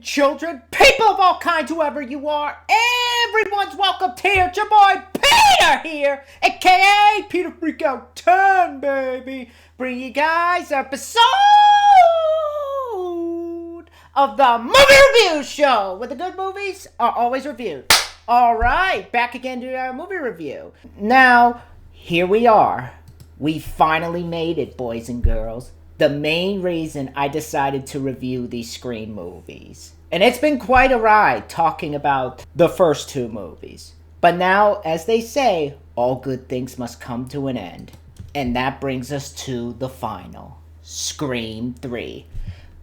children, people of all kinds, whoever you are, everyone's welcome here. It's your boy Peter here, aka Peter Freakout 10, baby. Bring you guys episode of the Movie Review Show, where the good movies are always reviewed. Alright, back again to our movie review. Now, here we are. We finally made it, boys and girls. The main reason I decided to review these Scream movies. And it's been quite a ride talking about the first two movies. But now, as they say, all good things must come to an end. And that brings us to the final, Scream 3.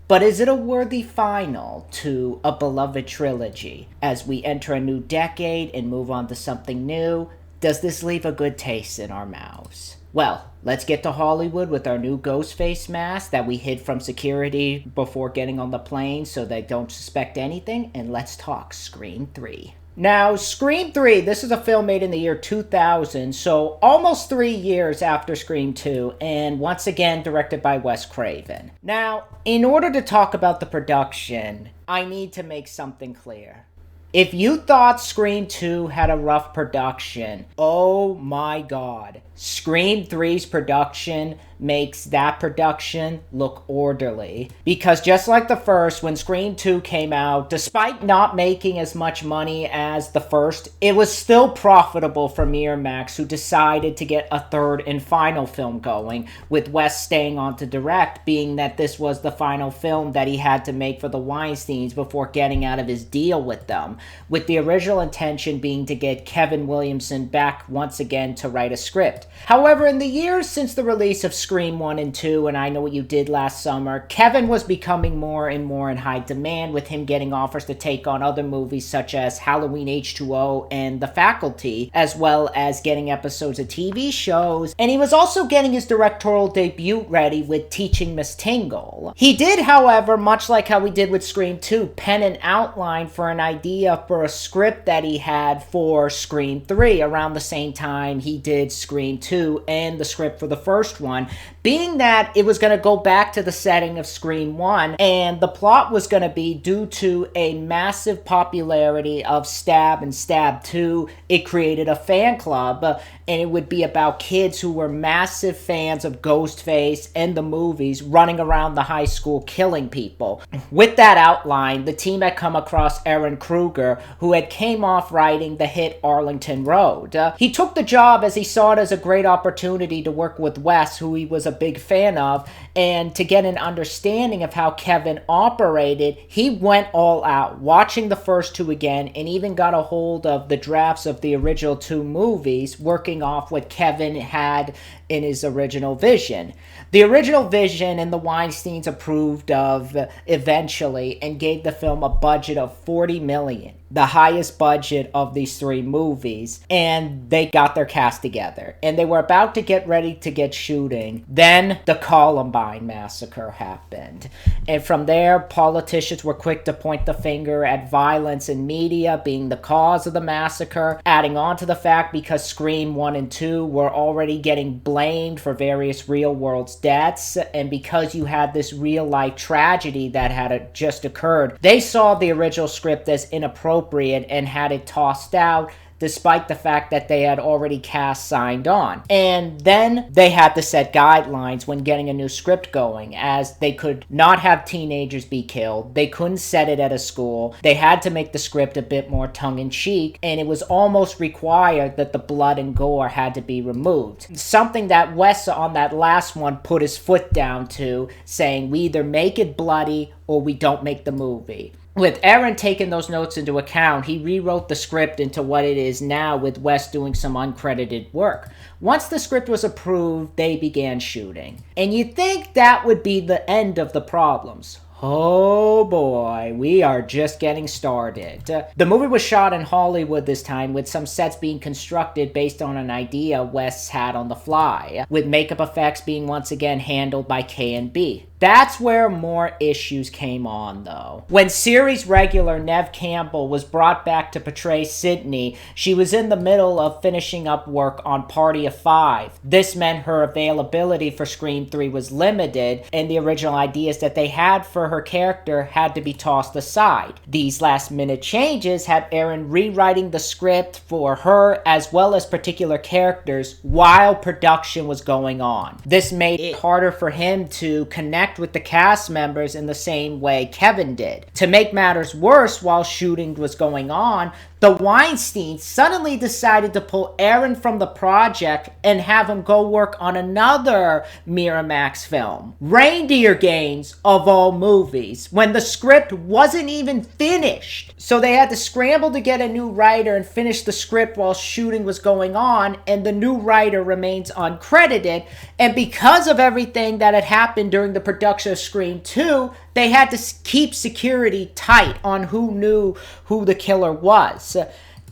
But is it a worthy final to a beloved trilogy? As we enter a new decade and move on to something new, does this leave a good taste in our mouths? Well, let's get to Hollywood with our new Ghostface mask that we hid from security before getting on the plane so they don't suspect anything, and let's talk Scream 3. Now, Scream 3, this is a film made in the year 2000, so almost 3 years after Scream 2, and once again directed by Wes Craven. Now, in order to talk about the production, I need to make something clear. If you thought Scream 2 had a rough production, oh my god. Scream 3's production makes that production look orderly. Because just like the first, when Scream 2 came out, despite not making as much money as the first, it was still profitable for Miramax, who decided to get a third and final film going, with Wes staying on to direct, being that this was the final film that he had to make for the Weinsteins before getting out of his deal with them, with the original intention being to get Kevin Williamson back once again to write a script. However, in the years since the release of Scream 1 and 2, and I Know What You Did Last Summer, Kevin was becoming more and more in high demand, with him getting offers to take on other movies such as Halloween H2O and The Faculty, as well as getting episodes of TV shows, and he was also getting his directorial debut ready with Teaching Miss Tingle. He did, however, much like how we did with Scream 2, pen an outline for an idea for a script that he had for Scream 3 around the same time he did Scream 2 and the script for the first one, being that it was going to go back to the setting of Scream 1, and the plot was going to be due to a massive popularity of Stab and Stab 2, it created a fan club, and it would be about kids who were massive fans of Ghostface and the movies running around the high school killing people. With that outline, the team had come across Ehren Kruger, who had came off writing the hit Arlington Road. He took the job as he saw it as a great opportunity to work with Wes, who he was a big fan of, and to get an understanding of how Kevin operated. He went all out, watching the first two again, and even got a hold of the drafts of the original two movies, working off what Kevin had in his original vision. The original vision and the Weinsteins approved of eventually, and gave the film a budget of $40 million. The highest budget of these three movies, and they got their cast together, and they were about to get ready to get shooting. Then the Columbine massacre happened, and from there, politicians were quick to point the finger at violence in media being the cause of the massacre, adding on to the fact because Scream 1 and 2 were already getting blamed for various real-world deaths, and because you had this real-life tragedy that had just occurred, they saw the original script as inappropriate and had it tossed out, despite the fact that they had already cast signed on. And then they had to set guidelines when getting a new script going, as they could not have teenagers be killed, they couldn't set it at a school, they had to make the script a bit more tongue-in-cheek, and it was almost required that the blood and gore had to be removed. Something that Wes on that last one put his foot down to, saying we either make it bloody or we don't make the movie. With Ehren taking those notes into account, he rewrote the script into what it is now, with Wes doing some uncredited work. Once the script was approved, they began shooting. And you'd think that would be the end of the problems. Oh boy, we are just getting started. The movie was shot in Hollywood this time, with some sets being constructed based on an idea Wes had on the fly, with makeup effects being once again handled by K&B. That's where more issues came on, though. When series regular Neve Campbell was brought back to portray Sidney, she was in the middle of finishing up work on Party of Five. This meant her availability for Scream 3 was limited, and the original ideas that they had for her character had to be tossed aside. These last-minute changes had Ehren rewriting the script for her as well as particular characters while production was going on. This made it harder for him to connect with the cast members in the same way Kevin did. To make matters worse, while shooting was going on, the Weinsteins suddenly decided to pull Ehren from the project and have him go work on another Miramax film, Reindeer Games of all movies, when the script wasn't even finished. So they had to scramble to get a new writer and finish the script while shooting was going on, and the new writer remains uncredited. And because of everything that had happened during the production of Scream 2, they had to keep security tight on who knew who the killer was.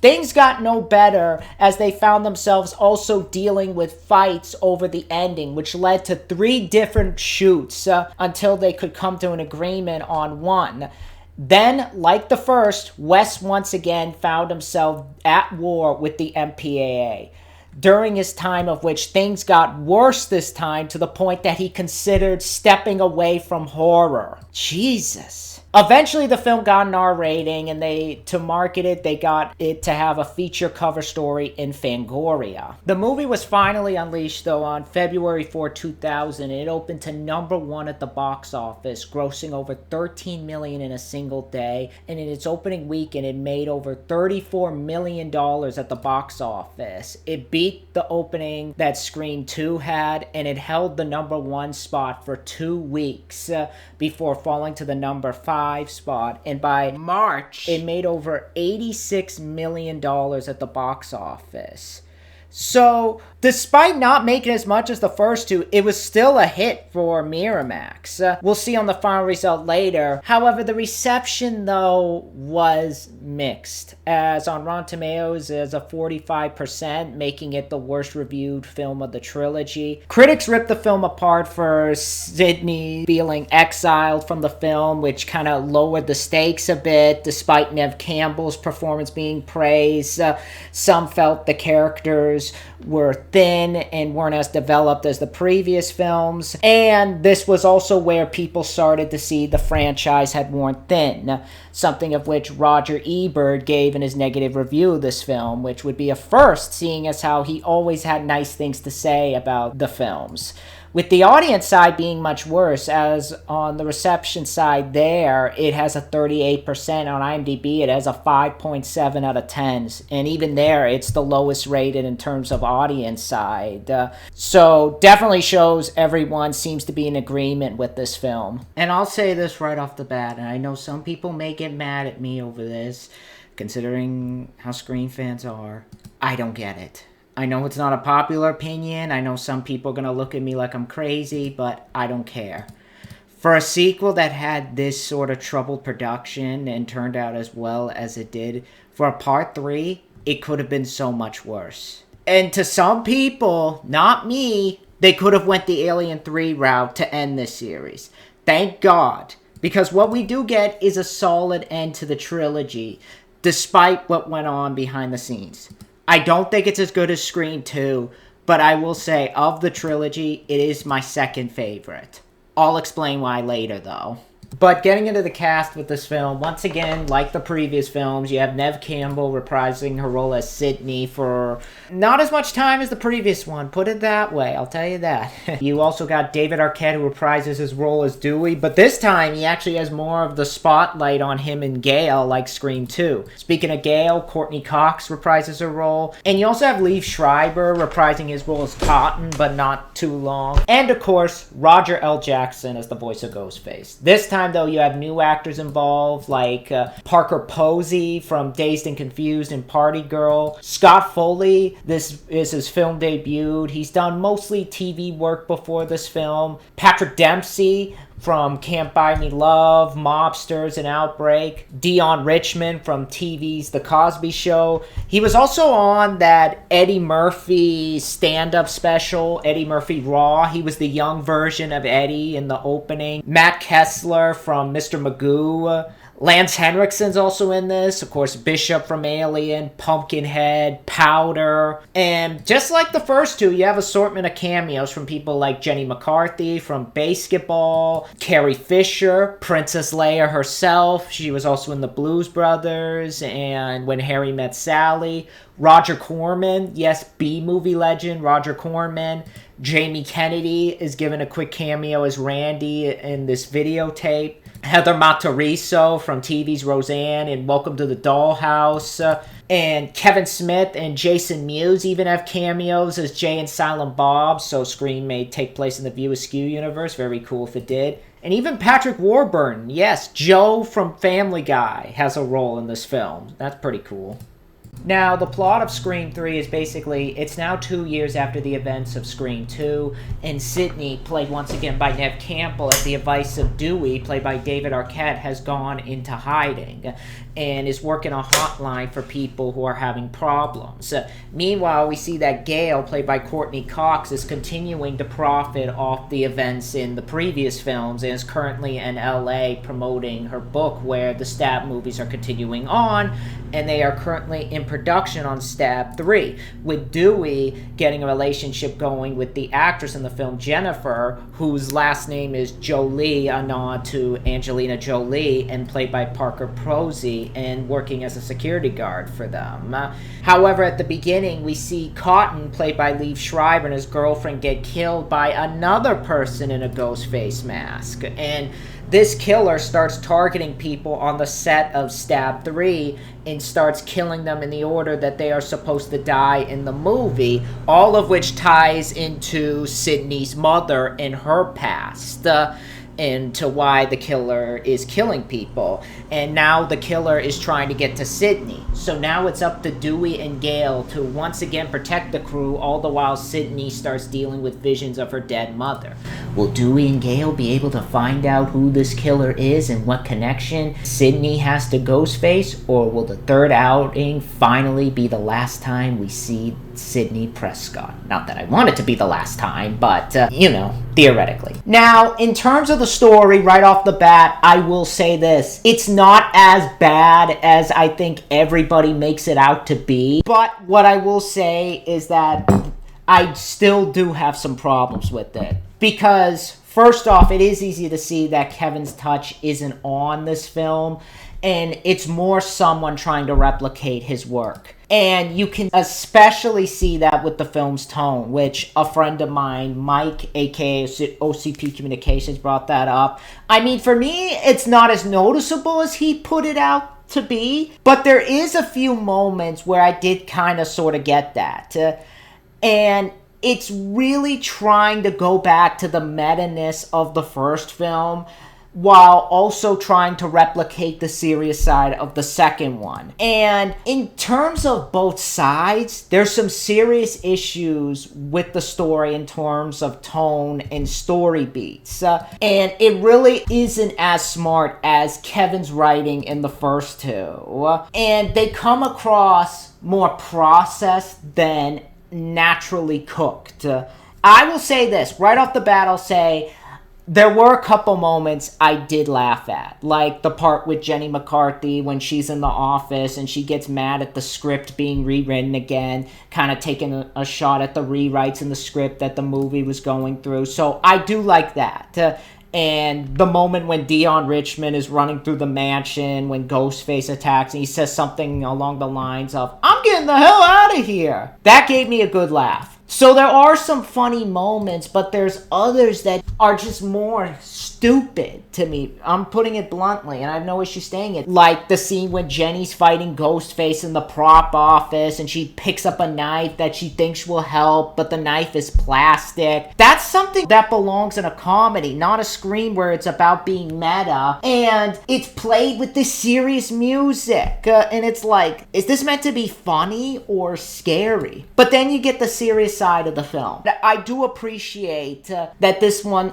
Things got no better as they found themselves also dealing with fights over the ending, which led to 3 different shoots until they could come to an agreement on one. Then, like the first, Wes once again found himself at war with the MPAA. During his time of which things got worse this time to the point that he considered stepping away from horror. Jesus. Eventually the film got an R rating, and to market it, they got it to have a feature cover story in Fangoria. The movie was finally unleashed though on February 4, 2000, and it opened to #1 at the box office, grossing over $13 million in a single day, and in its opening weekend it made over $34 million at the box office. It beat the opening that Scream 2 had, and it held the #1 spot for 2 weeks before falling to the #5 spot, and by March it made over $86 million at the box office. So, despite not making as much as the first two, it was still a hit for Miramax. We'll see on the final result later. However, the reception, though, was mixed, as on Rotten Tomatoes is a 45%, making it the worst reviewed film of the trilogy. Critics ripped the film apart for Sidney feeling exiled from the film, which kind of lowered the stakes a bit, despite Neve Campbell's performance being praised. Some felt the characters were thin and weren't as developed as the previous films, and this was also where people started to see the franchise had worn thin, something of which Roger Ebert gave in his negative review of this film, which would be a first, seeing as how he always had nice things to say about the films. With the audience side being much worse, as on the reception side there, it has a 38%. On IMDb, it has a 5.7 out of 10. And even there, it's the lowest rated in terms of audience side. So definitely shows everyone seems to be in agreement with this film. And I'll say this right off the bat, and I know some people may get mad at me over this, considering how Scream fans are. I don't get it. I know it's not a popular opinion. I know some people are going to look at me like I'm crazy, but I don't care. For a sequel that had this sort of troubled production and turned out as well as it did, for a part 3, it could have been so much worse. And to some people, not me, they could have went the Alien 3 route to end this series. Thank God. Because what we do get is a solid end to the trilogy, despite what went on behind the scenes. I don't think it's as good as Scream 2, but I will say, of the trilogy, it is my second favorite. I'll explain why later, though. But getting into the cast with this film, once again, like the previous films, you have Neve Campbell reprising her role as Sidney for not as much time as the previous one. Put it that way, I'll tell you that. You also got David Arquette, who reprises his role as Dewey, but this time he actually has more of the spotlight on him and Gale, like Scream 2. Speaking of Gale, Courteney Cox reprises her role, and you also have Liev Schreiber reprising his role as Cotton, but not too long. And of course, Roger L. Jackson as the voice of Ghostface. This time, though, you have new actors involved, like Parker Posey from Dazed and Confused and Party Girl. Scott Foley, this is his film debut. He's done mostly TV work before this film. Patrick Dempsey, from Can't Buy Me Love, Mobsters, and Outbreak. Deon Richmond from TV's The Cosby Show. He was also on that Eddie Murphy stand-up special, Eddie Murphy Raw. He was the young version of Eddie in the opening. Matt Keeslar from Mr. Magoo. Lance Henriksen's also in this. Of course, Bishop from Alien, Pumpkinhead, Powder. And just like the first two, you have assortment of cameos from people like Jenny McCarthy from Basketball, Carrie Fisher, Princess Leia herself. She was also in the Blues Brothers and When Harry Met Sally. Roger Corman, yes, B-movie legend, Roger Corman. Jamie Kennedy is given a quick cameo as Randy in this videotape. Heather Matariso from TV's Roseanne and Welcome to the Dollhouse. And Kevin Smith and Jason Mewes even have cameos as Jay and Silent Bob, so Scream may take place in the View Askew universe. Very cool if it did. And even Patrick Warburton, yes, Joe from Family Guy has a role in this film. That's pretty cool. Now, the plot of Scream 3 is basically, it's now 2 years after the events of Scream 2, and Sidney, played once again by Neve Campbell, at the advice of Dewey, played by David Arquette, has gone into hiding and is working a hotline for people who are having problems. Meanwhile, we see that Gail, played by Courteney Cox, is continuing to profit off the events in the previous films and is currently in LA promoting her book where the Stab movies are continuing on, and they are currently in production on Stab 3, with Dewey getting a relationship going with the actress in the film, Jennifer, whose last name is Jolie, a nod to Angelina Jolie, and played by Parker Posey, and working as a security guard for them. However, at the beginning, we see Cotton, played by Liev Schreiber, and his girlfriend get killed by another person in a Ghostface mask, and this killer starts targeting people on the set of Stab 3 and starts killing them in the order that they are supposed to die in the movie, all of which ties into Sidney's mother and her past. Into why the killer is killing people. And now the killer is trying to get to Sidney. So now it's up to Dewey and Gail to once again protect the crew, all the while Sidney starts dealing with visions of her dead mother. Will Dewey and Gail be able to find out who this killer is and what connection Sidney has to Ghostface? Or will the third outing finally be the last time we see Sidney Prescott? Not that I want it to be the last time, but, theoretically. Now, in terms of the story, right off the bat, I will say this. It's not as bad as I think everybody makes it out to be, but what I will say is that I still do have some problems with it. Because, first off, it is easy to see that Kevin's touch isn't on this film, and it's more someone trying to replicate his work. And you can especially see that with the film's tone, which a friend of mine, Mike, aka OCP Communications, brought that up. I mean, for me, it's not as noticeable as he put it out to be, but there is a few moments where I did kind of sort of get that. And it's really trying to go back to the meta-ness of the first film, while also trying to replicate the serious side of the second one. And in terms of both sides, there's some serious issues with the story in terms of tone and story beats. And it really isn't as smart as Kevin's writing in the first two. And they come across more processed than naturally cooked. I will say this, right off the bat, I'll say, there were a couple moments I did laugh at, like the part with Jenny McCarthy when she's in the office and she gets mad at the script being rewritten again, kind of taking a shot at the rewrites in the script that the movie was going through. So I do like that. And the moment when Deon Richmond is running through the mansion when Ghostface attacks and he says something along the lines of, "I'm getting the hell out of here." That gave me a good laugh. So there are some funny moments, but there's others that are just more stupid to me. I'm putting it bluntly, and I have no issue saying it. Like the scene when Jenny's fighting Ghostface in the prop office, and she picks up a knife that she thinks will help, but the knife is plastic. That's something that belongs in a comedy, not a Scream where it's about being meta, and it's played with this serious music. And it's like, is this meant to be funny or scary? But then you get the serious side of the film. I do appreciate that this one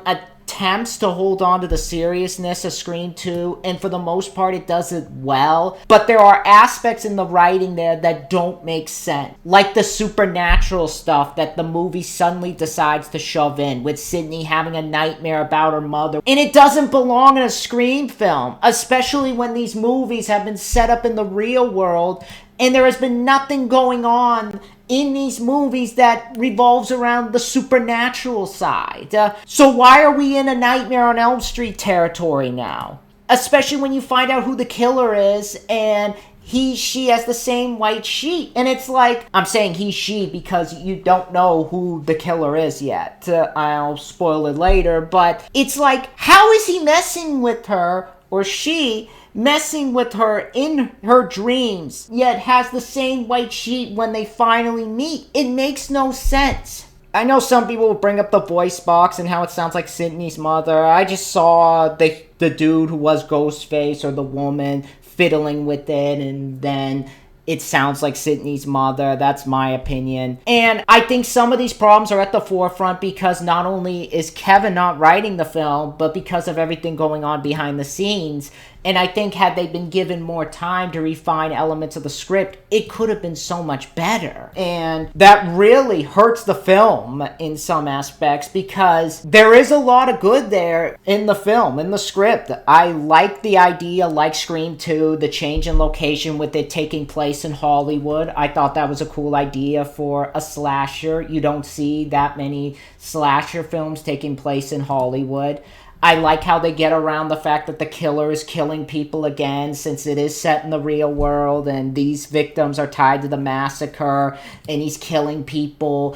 attempts to hold on to the seriousness of Scream 2, and for the most part it does it well, but there are aspects in the writing there that don't make sense. Like the supernatural stuff that the movie suddenly decides to shove in, with Sidney having a nightmare about her mother. And it doesn't belong in a Scream film, especially when these movies have been set up in the real world and there has been nothing going on in these movies that revolves around the supernatural side. So why are we in a Nightmare on Elm Street territory now? Especially when you find out who the killer is and she has the same white sheet. And it's like, I'm saying she because you don't know who the killer is yet. I'll spoil it later, but it's like, how is he messing with her, or she messing with her in her dreams, yet has the same white sheet when they finally meet? It makes no sense. I know some people will bring up the voice box and how it sounds like Sidney's mother. I just saw the dude who was Ghostface, or the woman, fiddling with it, and then it sounds like Sidney's mother. That's my opinion. And I think some of these problems are at the forefront because not only is Kevin not writing the film, but because of everything going on behind the scenes. And I think had they been given more time to refine elements of the script, it could have been so much better. And that really hurts the film in some aspects, because there is a lot of good there in the film, in the script. I like the idea, like Scream 2, the change in location with it taking place in Hollywood. I thought that was a cool idea for a slasher. You don't see that many slasher films taking place in Hollywood. I like how they get around the fact that the killer is killing people again, since it is set in the real world and these victims are tied to the massacre, and he's killing people.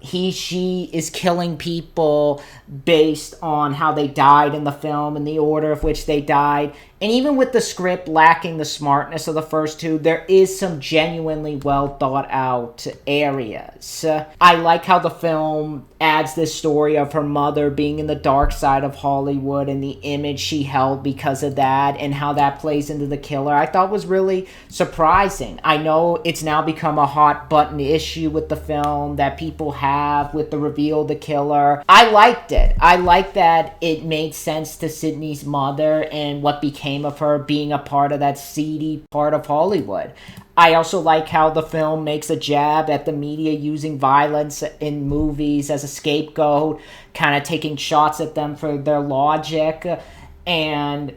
She is killing people based on how they died in the film and the order of which they died. And even with the script lacking the smartness of the first two, there is some genuinely well thought out areas. I like how the film adds this story of her mother being in the dark side of Hollywood and the image she held because of that, and how that plays into the killer. I thought was really surprising. I know it's now become a hot button issue with the film that people have with the reveal of the killer. I liked it. I liked that it made sense to Sidney's mother and what became of her being a part of that seedy part of Hollywood. I also like how the film makes a jab at the media using violence in movies as a scapegoat, kind of taking shots at them for their logic. And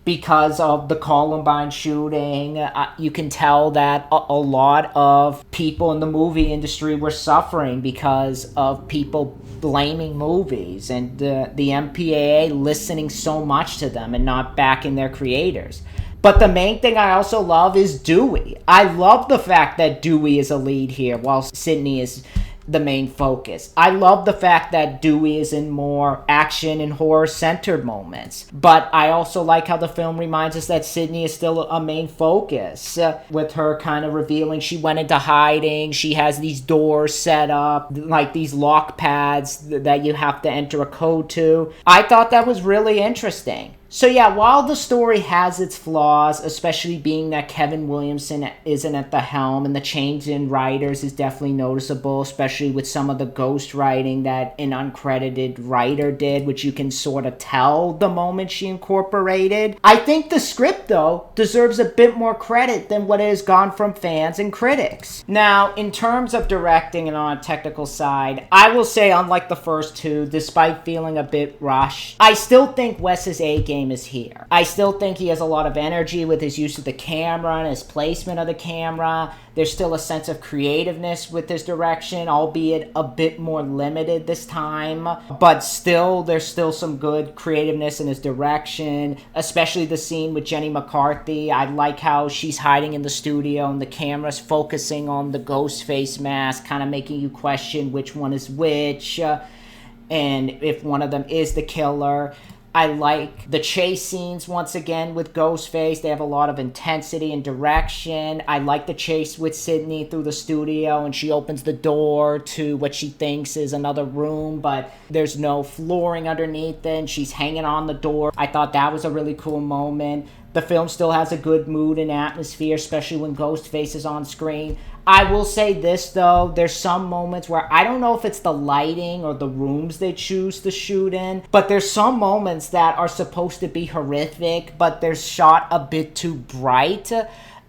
because of the Columbine shooting, you can tell that a lot of people in the movie industry were suffering because of people blaming movies and the MPAA listening so much to them and not backing their creators. But the main thing I also love is Dewey. I love the fact that Dewey is a lead here while Sidney is the main focus. I love the fact that Dewey is in more action and horror-centered moments. But I also like how the film reminds us that Sidney is still a main focus, with her kind of revealing she went into hiding. She has these doors set up, like these lock pads that you have to enter a code to. I thought that was really interesting. So yeah, while the story has its flaws, especially being that Kevin Williamson isn't at the helm, and the change in writers is definitely noticeable, especially with some of the ghost writing that an uncredited writer did, which you can sort of tell the moment she incorporated. I think the script, though, deserves a bit more credit than what it has gone from fans and critics. Now, in terms of directing and on a technical side, I will say, unlike the first two, despite feeling a bit rushed, I still think Wes's A-game is here. I still think he has a lot of energy with his use of the camera and his placement of the camera. There's still a sense of creativeness with his direction, albeit a bit more limited this time. But still, there's still some good creativeness in his direction, especially the scene with Jenny McCarthy. I like how she's hiding in the studio and the camera's focusing on the Ghostface mask, kind of making you question which one is which, and if one of them is the killer. I like the chase scenes, once again, with Ghostface. They have a lot of intensity and direction. I like the chase with Sidney through the studio, and she opens the door to what she thinks is another room, but there's no flooring underneath it, and she's hanging on the door. I thought that was a really cool moment. The film still has a good mood and atmosphere, especially when Ghostface is on screen. I will say this, though. There's some moments where I don't know if it's the lighting or the rooms they choose to shoot in, but there's some moments that are supposed to be horrific, but they're shot a bit too bright.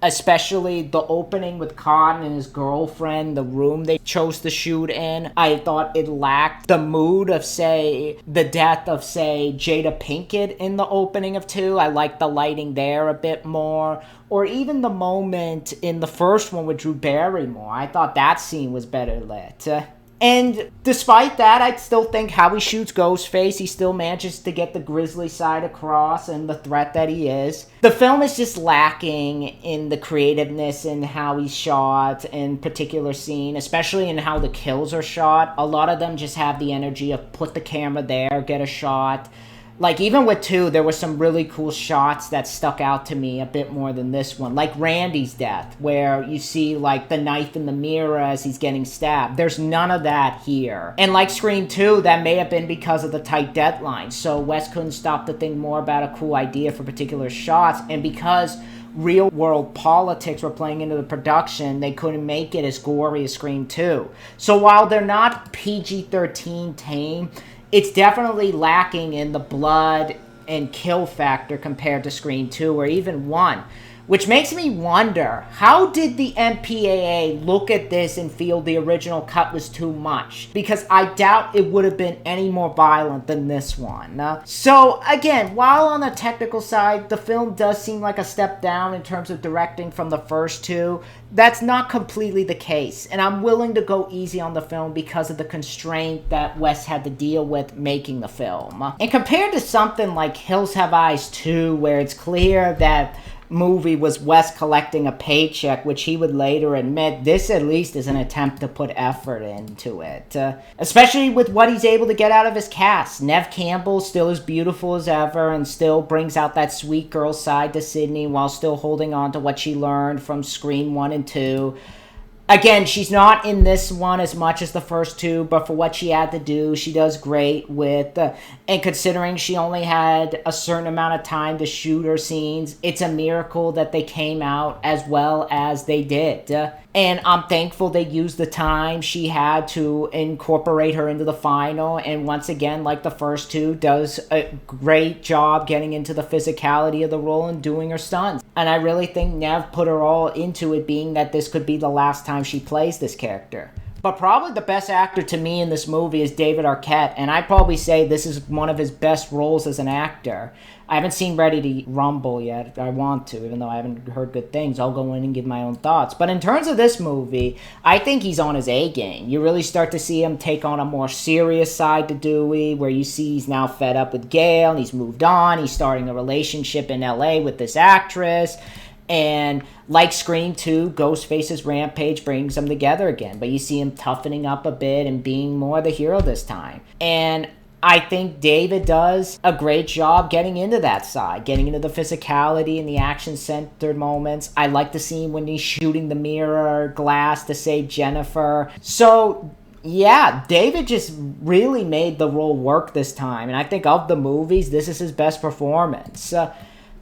Especially the opening with Cotton and his girlfriend, the room they chose to shoot in. I thought it lacked the mood of, say, the death of, say, Jada Pinkett in the opening of 2. I liked the lighting there a bit more. Or even the moment in the first one with Drew Barrymore. I thought that scene was better lit. And despite that, I still think how he shoots Ghostface, he still manages to get the grisly side across and the threat that he is. The film is just lacking in the creativeness in how he's shot in particular scene, especially in how the kills are shot. A lot of them just have the energy of put the camera there, get a shot. Like, even with 2, there were some really cool shots that stuck out to me a bit more than this one. Like Randy's death, where you see, like, the knife in the mirror as he's getting stabbed. There's none of that here. And like Scream 2, that may have been because of the tight deadline. So Wes couldn't stop to think more about a cool idea for particular shots. And because real-world politics were playing into the production, they couldn't make it as gory as Scream 2. So while they're not PG-13 tame, it's definitely lacking in the blood and kill factor compared to Scream 2 or even 1. Which makes me wonder, how did the MPAA look at this and feel the original cut was too much? Because I doubt it would have been any more violent than this one. So again, while on the technical side, the film does seem like a step down in terms of directing from the first 2, that's not completely the case. And I'm willing to go easy on the film because of the constraint that Wes had to deal with making the film. And compared to something like Hills Have Eyes 2, where it's clear that movie was Wes collecting a paycheck, which he would later admit, this at least is an attempt to put effort into it. Especially with what he's able to get out of his cast. Neve Campbell still as beautiful as ever and still brings out that sweet girl side to Sidney while still holding on to what she learned from Scream 1 and 2. Again, she's not in this one as much as the first 2, but for what she had to do, she does great with, and considering she only had a certain amount of time to shoot her scenes, it's a miracle that they came out as well as they did. And I'm thankful they used the time she had to incorporate her into the final. And once again, like the first 2, does a great job getting into the physicality of the role and doing her stunts. And I really think Neve put her all into it, being that this could be the last time she plays this character. But probably the best actor to me in this movie is David Arquette, and I'd probably say this is one of his best roles as an actor. I haven't seen Ready to Rumble yet. I want to, even though I haven't heard good things. I'll go in and give my own thoughts. But in terms of this movie, I think he's on his A game. You really start to see him take on a more serious side to Dewey, where you see he's now fed up with Gail, and he's moved on. He's starting a relationship in LA with this actress. And like Scream 2, Ghostface's rampage brings them together again. But you see him toughening up a bit and being more the hero this time. And I think David does a great job getting into that side, getting into the physicality and the action-centered moments. I like the scene when he's shooting the mirror glass to save Jennifer. So yeah, David just really made the role work this time. And I think of the movies, this is his best performance.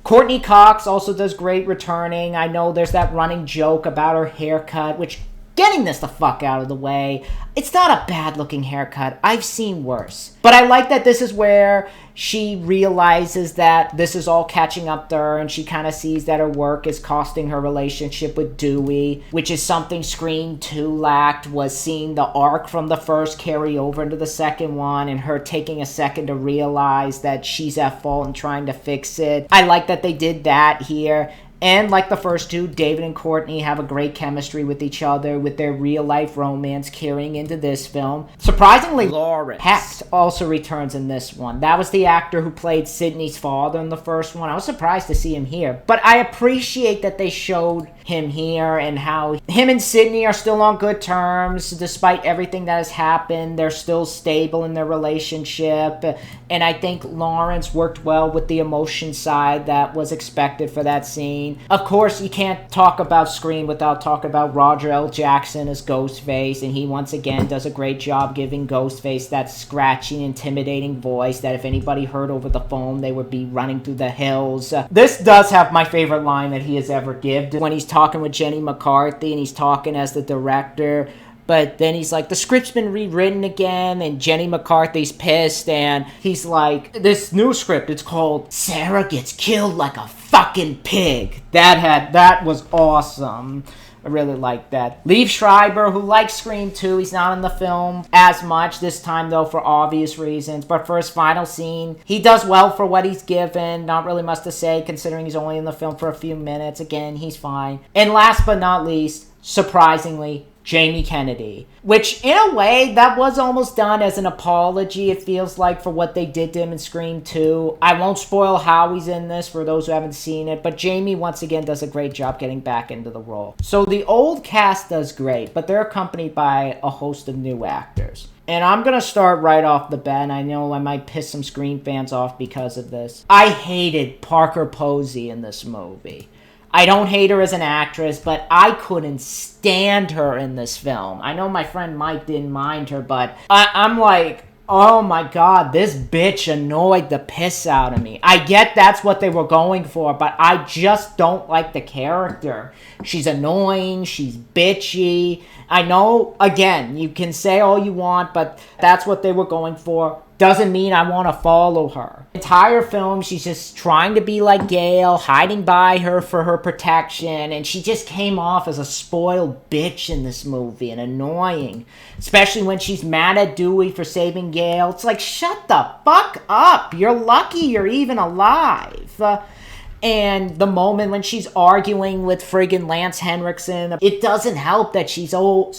Courteney Cox also does great returning. I know there's that running joke about her haircut, which, getting this the fuck out of the way, it's not a bad-looking haircut. I've seen worse. But I like that this is where she realizes that this is all catching up to her, and she kind of sees that her work is costing her relationship with Dewey, which is something Scream 2 lacked, was seeing the arc from the first carry over into the second one, and her taking a second to realize that she's at fault and trying to fix it. I like that they did that here. And like the first 2, David and Courtney have a great chemistry with each other, with their real-life romance carrying into this film. Surprisingly, Lawrence Hecht also returns in this one. That was the actor who played Sidney's father in the first one. I was surprised to see him here. But I appreciate that they showed him here and how him and Sidney are still on good terms despite everything that has happened. They're still stable in their relationship, and I think Lawrence worked well with the emotion side that was expected for that scene. Of course, you can't talk about Scream without talking about Roger L. Jackson as Ghostface, and he once again does a great job giving Ghostface that scratchy, intimidating voice that if anybody heard over the phone, they would be running through the hills. This does have my favorite line that he has ever given when he's talking with Jenny McCarthy and he's talking as the director. But then he's like, the script's been rewritten again, and Jenny McCarthy's pissed, and he's like, this new script, it's called Sarah Gets Killed Like a Fucking Pig. That was awesome. I really like that. Liev Schreiber, who likes Scream 2, he's not in the film as much this time, though, for obvious reasons. But for his final scene, he does well for what he's given. Not really much to say, considering he's only in the film for a few minutes. Again, he's fine. And last but not least, surprisingly, Jamie Kennedy, which in a way that was almost done as an apology, it feels like, for what they did to him in Scream 2. I won't spoil how he's in this for those who haven't seen it, but Jamie once again does a great job getting back into the role. So the old cast does great, but they're accompanied by a host of new actors. And I'm going to start right off the bat, and I know I might piss some Scream fans off because of this. I hated Parker Posey in this movie. I don't hate her as an actress, but I couldn't stand her in this film. I know my friend Mike didn't mind her, but I'm like, oh my god, this bitch annoyed the piss out of me. I get that's what they were going for, but I just don't like the character. She's annoying, she's bitchy. I know, again, you can say all you want, but that's what they were going for. Doesn't mean I want to follow her. Entire film, she's just trying to be like Gail, hiding by her for her protection, and she just came off as a spoiled bitch in this movie and annoying. Especially when she's mad at Dewey for saving Gail. It's like, shut the fuck up. You're lucky you're even alive. And the moment when she's arguing with friggin' Lance Henriksen, it doesn't help that she's so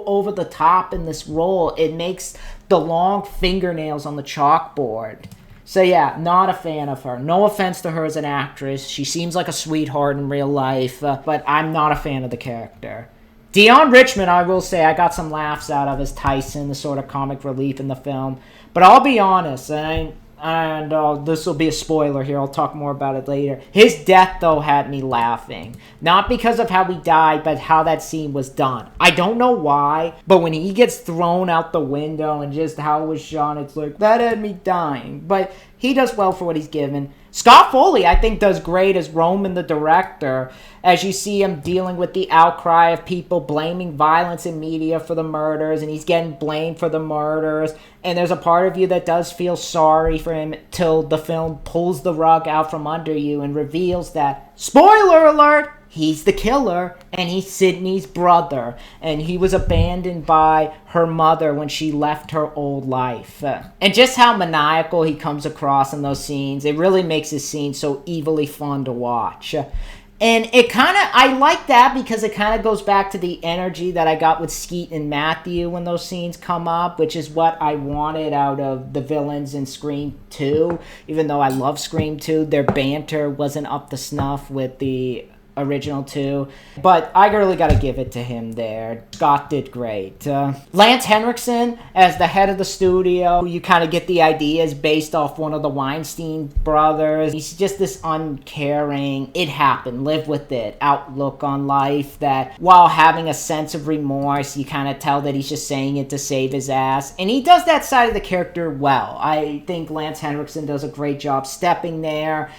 over the top in this role. It makes the long fingernails on the chalkboard. So yeah, not a fan of her. No offense to her as an actress. She seems like a sweetheart in real life, but I'm not a fan of the character. Deon Richmond, I will say, I got some laughs out of as Tyson, the sort of comic relief in the film. But I'll be honest, and this will be a spoiler here, I'll talk more about it later. His death, though, had me laughing. Not because of how he died, but how that scene was done. I don't know why, but when he gets thrown out the window and just how it was shot, it's like, that had me dying. But he does well for what he's given. Scott Foley, I think, does great as Roman, the director, as you see him dealing with the outcry of people blaming violence in media for the murders, and he's getting blamed for the murders, and there's a part of you that does feel sorry for him till the film pulls the rug out from under you and reveals that, spoiler alert, he's the killer, and he's Sidney's brother, and he was abandoned by her mother when she left her old life. And just how maniacal he comes across in those scenes, it really makes his scenes so evilly fun to watch. And I like that because it kind of goes back to the energy that I got with Skeet and Matthew when those scenes come up, which is what I wanted out of the villains in Scream 2. Even though I love Scream 2, their banter wasn't up to snuff with the original 2, but I really gotta give it to him there. Scott did great. Lance Henriksen as the head of the studio, you kind of get the idea is based off one of the Weinstein brothers. He's just this uncaring, it happened, live with it outlook on life that while having a sense of remorse, you kind of tell that he's just saying it to save his ass, and he does that side of the character well. I think Lance Henriksen does a great job stepping there,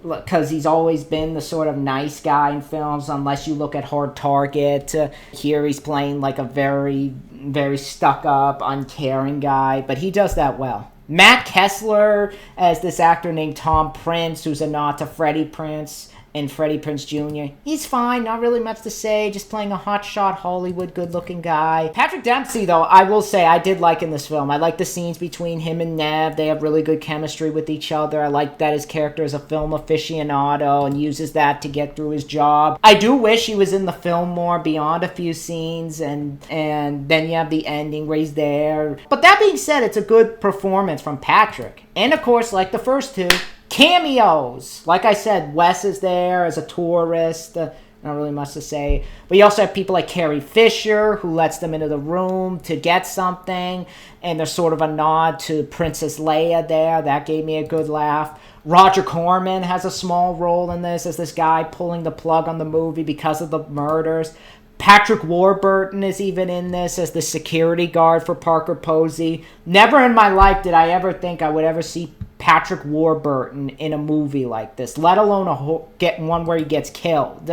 because he's always been the sort of nice guy in films, unless you look at Hard Target. Here he's playing like a very, very stuck-up, uncaring guy, but he does that well. Matt Keeslar as this actor named Tom Prince, who's a nod to Freddie Prinze and Freddie Prinze Jr. He's fine, not really much to say, just playing a hotshot Hollywood good-looking guy. Patrick Dempsey, though, I will say I did like in this film. I like the scenes between him and Neve. They have really good chemistry with each other. I like that his character is a film aficionado and uses that to get through his job. I do wish he was in the film more beyond a few scenes, and then you have the ending where he's there. But that being said, it's a good performance from Patrick. And of course, like the first two, cameos. Like I said, Wes is there as a tourist. Not really much to say. But you also have people like Carrie Fisher, who lets them into the room to get something. And there's sort of a nod to Princess Leia there. That gave me a good laugh. Roger Corman has a small role in this as this guy pulling the plug on the movie because of the murders. Patrick Warburton is even in this as the security guard for Parker Posey. Never in my life did I ever think I would ever see Patrick Warburton in a movie like this, let alone get one where he gets killed.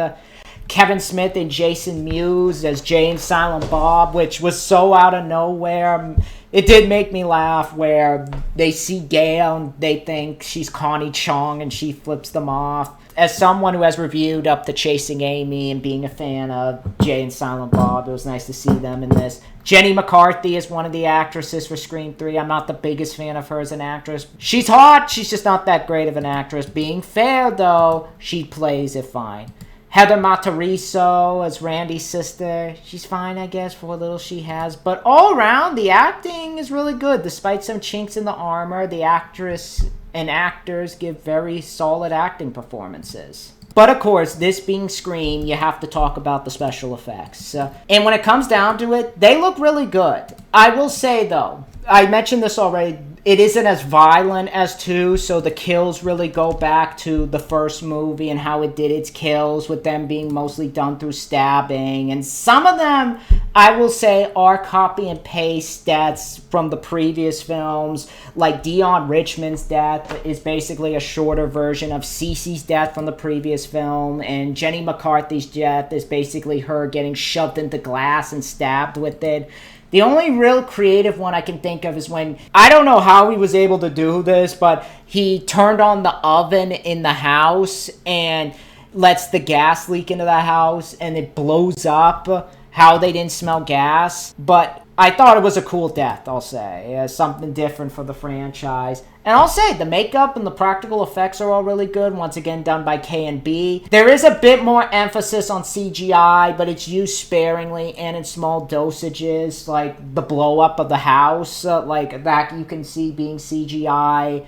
Kevin Smith and Jason Mewes as Jay and Silent Bob, which was so out of nowhere. It did make me laugh where they see Gail and they think she's Connie Chung and she flips them off. As someone who has reviewed up to Chasing Amy and being a fan of Jay and Silent Bob, it was nice to see them in this. Jenny McCarthy is one of the actresses for Scream 3. I'm not the biggest fan of her as an actress. She's hot, she's just not that great of an actress. Being fair, though, she plays it fine. Heather Matariso as Randy's sister. She's fine, I guess, for what little she has. But all around, the acting is really good. Despite some chinks in the armor, the actress and actors give very solid acting performances. But of course, this being Scream, you have to talk about the special effects. And when it comes down to it, they look really good. I will say, though, I mentioned this already, it isn't as violent as 2, so the kills really go back to the first movie and how it did its kills, with them being mostly done through stabbing. And some of them, I will say, are copy and paste deaths from the previous films. Like Deon Richmond's death is basically a shorter version of Cece's death from the previous film, and Jenny McCarthy's death is basically her getting shoved into glass and stabbed with it. The only real creative one I can think of is when, I don't know how he was able to do this, but he turned on the oven in the house and lets the gas leak into the house and it blows up. How they didn't smell gas. But I thought it was a cool death, I'll say. Something different for the franchise. And I'll say, the makeup and the practical effects are all really good. Once again, done by K&B. There is a bit more emphasis on CGI, but it's used sparingly and in small dosages. Like the blow up of the house, like that you can see being CGI.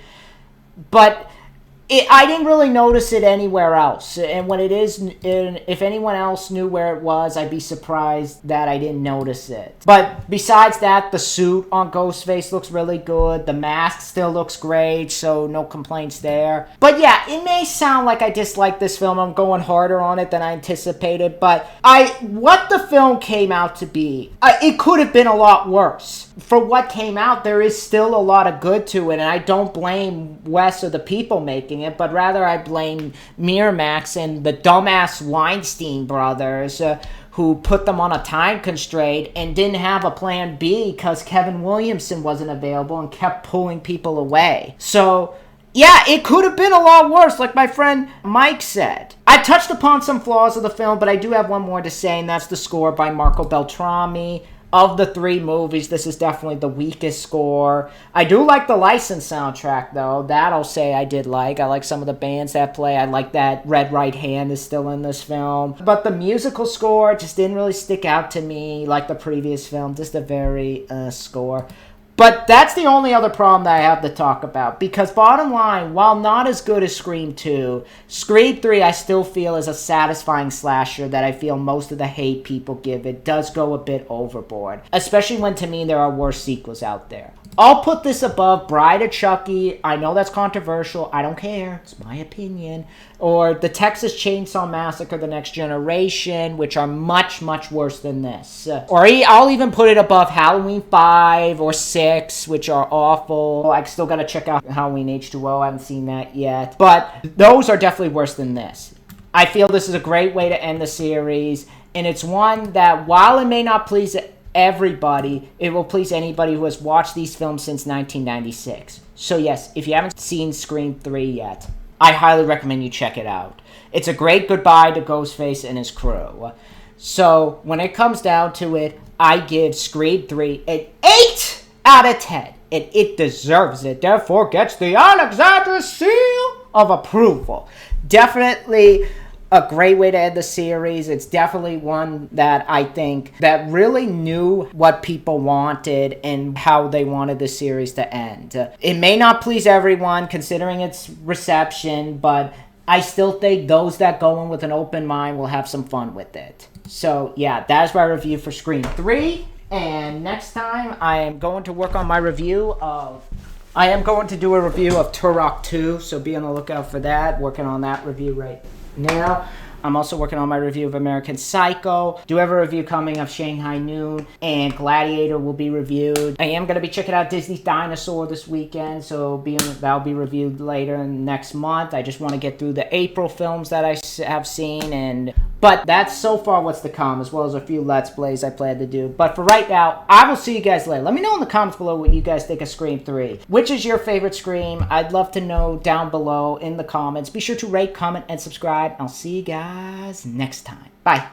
But I didn't really notice it anywhere else. And when it is, if anyone else knew where it was, I'd be surprised that I didn't notice it. But besides that, the suit on Ghostface looks really good. The mask still looks great, so no complaints there. But yeah, it may sound like I dislike this film. I'm going harder on it than I anticipated. But what the film came out to be, it could have been a lot worse. For what came out, there is still a lot of good to it, and I don't blame Wes or the people making it, but rather I blame Miramax and the dumbass Weinstein brothers who put them on a time constraint and didn't have a plan B because Kevin Williamson wasn't available and kept pulling people away. So yeah, it could have been a lot worse, like my friend Mike said. I touched upon some flaws of the film, but I do have one more to say, and that's the score by Marco Beltrami. Of the 3 movies, this is definitely the weakest score. I do like the licensed soundtrack, though. That I'll say I did like. I like some of the bands that play. I like that Red Right Hand is still in this film. But the musical score just didn't really stick out to me like the previous film. Just a very score. But that's the only other problem that I have to talk about. Because bottom line, while not as good as Scream 2, Scream 3 I still feel is a satisfying slasher that I feel most of the hate people give it does go a bit overboard. Especially when, to me, there are worse sequels out there. I'll put this above Bride of Chucky. I know that's controversial. I don't care. It's my opinion. Or the Texas Chainsaw Massacre, The Next Generation, which are much, much worse than this. Or I'll even put it above Halloween 5 or 6, which are awful. I still gotta check out Halloween H2O. I haven't seen that yet. But those are definitely worse than this. I feel this is a great way to end the series. And it's one that, while it may not please everybody, it will please anybody who has watched these films since 1996. So yes, if you haven't seen Scream 3 yet, I highly recommend you check it out. It's a great goodbye to Ghostface and his crew. So when it comes down to it, I give Scream 3 an 8 out of 10. And it deserves it, therefore gets the Alexander seal of approval. Definitely a great way to end the series. It's definitely one that I think that really knew what people wanted and how they wanted the series to end. It may not please everyone considering its reception, but I still think those that go in with an open mind will have some fun with it. So, yeah, that is my review for Scream 3. And next time, I am going to work on my review of... I am going to do a review of Turok 2, so be on the lookout for that. Working on that review right now. I'm also working on my review of American Psycho. Do have a review coming of Shanghai Noon, and Gladiator will be reviewed. I am going to be checking out Disney's Dinosaur this weekend, so that'll be reviewed later next month. I just want to get through the April films that I have seen, but that's so far what's to come, as well as a few Let's Plays I plan to do. But for right now, I will see you guys later. Let me know in the comments below what you guys think of Scream 3. Which is your favorite Scream? I'd love to know down below in the comments. Be sure to rate, comment, and subscribe. I'll see you guys next time. Bye.